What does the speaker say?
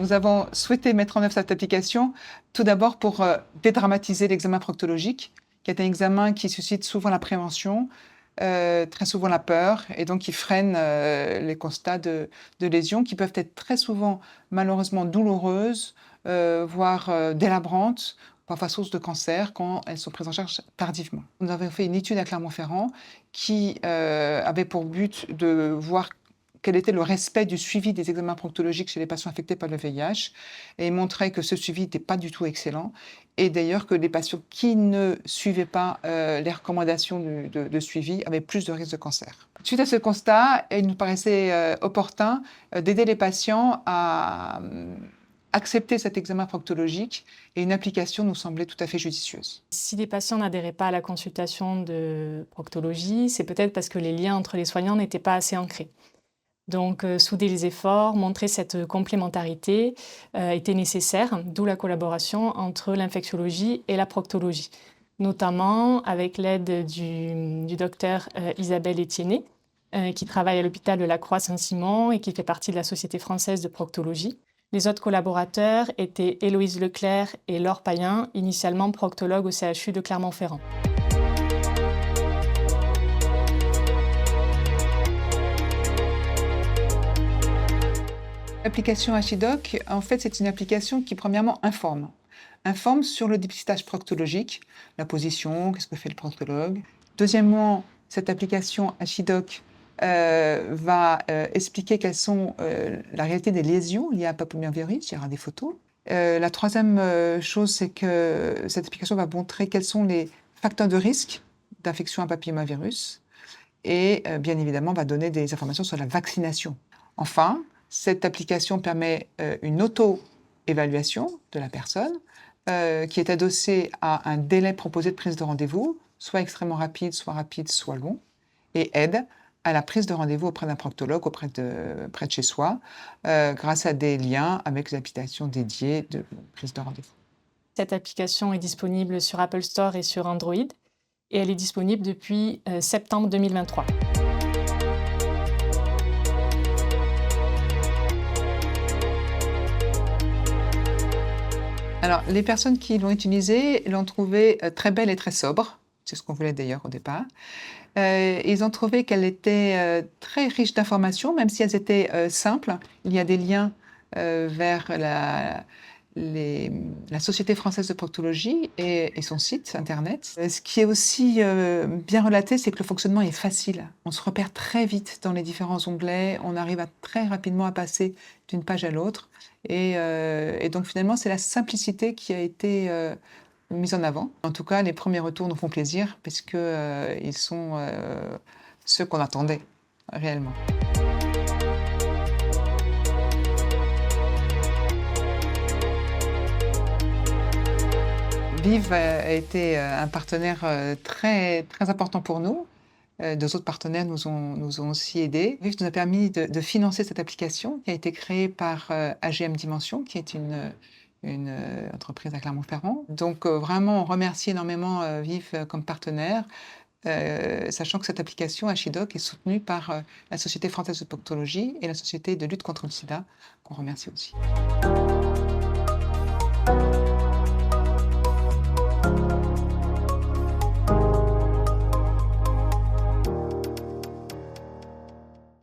Nous avons souhaité mettre en œuvre cette application tout d'abord pour dédramatiser l'examen proctologique, qui est un examen qui suscite souvent la prévention, très souvent la peur, et donc qui freine les constats de lésions qui peuvent être très souvent malheureusement douloureuses, voire délabrantes, parfois source de cancer quand elles sont prises en charge tardivement. Nous avons fait une étude à Clermont-Ferrand qui avait pour but de voir quel était le respect du suivi des examens proctologiques chez les patients affectés par le VIH, et montrait que ce suivi n'était pas du tout excellent, et d'ailleurs que les patients qui ne suivaient pas les recommandations de suivi avaient plus de risques de cancer. Suite à ce constat, il nous paraissait opportun d'aider les patients à accepter cet examen proctologique, et une application nous semblait tout à fait judicieuse. Si les patients n'adhéraient pas à la consultation de proctologie, c'est peut-être parce que les liens entre les soignants n'étaient pas assez ancrés. Donc, souder les efforts, montrer cette complémentarité était nécessaire, d'où la collaboration entre l'infectiologie et la proctologie, notamment avec l'aide du docteur Isabelle Etiennet, qui travaille à l'hôpital de la Croix-Saint-Simon et qui fait partie de la Société française de proctologie. Les autres collaborateurs étaient Héloïse Leclerc et Laure Payen, initialement proctologues au CHU de Clermont-Ferrand. L'application Achidoc, en fait, c'est une application qui, premièrement, informe sur le dépistage proctologique, la position, qu'est-ce que fait le proctologue. Deuxièmement, cette application Achidoc va expliquer quelles sont la réalité des lésions liées à un papillomavirus. Il y aura des photos. La troisième chose, c'est que cette application va montrer quels sont les facteurs de risque d'infection à papillomavirus, et bien évidemment va donner des informations sur la vaccination. Enfin, cette application permet une auto-évaluation de la personne qui est adossée à un délai proposé de prise de rendez-vous, soit extrêmement rapide, soit long, et aide à la prise de rendez-vous auprès d'un proctologue, près de chez soi, grâce à des liens avec les applications dédiées de prise de rendez-vous. Cette application est disponible sur Apple Store et sur Android, et elle est disponible depuis septembre 2023. Alors, les personnes qui l'ont utilisée l'ont trouvée très belle et très sobre. C'est ce qu'on voulait d'ailleurs au départ. Ils ont trouvé qu'elle était très riche d'informations, même si elles étaient simples. Il y a des liens vers la Société française de proctologie et son site internet. Ce qui est aussi bien relaté, c'est que le fonctionnement est facile. On se repère très vite dans les différents onglets, on arrive très rapidement à passer d'une page à l'autre. Et donc finalement, c'est la simplicité qui a été mise en avant. En tout cas, les premiers retours nous font plaisir, parce qu'ils sont ceux qu'on attendait réellement. VIV a été un partenaire très, très important pour nous. Deux autres partenaires nous ont aussi aidés. VIV nous a permis de financer cette application qui a été créée par AGM Dimension, qui est une entreprise à Clermont-Ferrand. Donc vraiment, on remercie énormément VIV comme partenaire, sachant que cette application Achidoc est soutenue par la Société française de proctologie et la Société de lutte contre le sida, qu'on remercie aussi.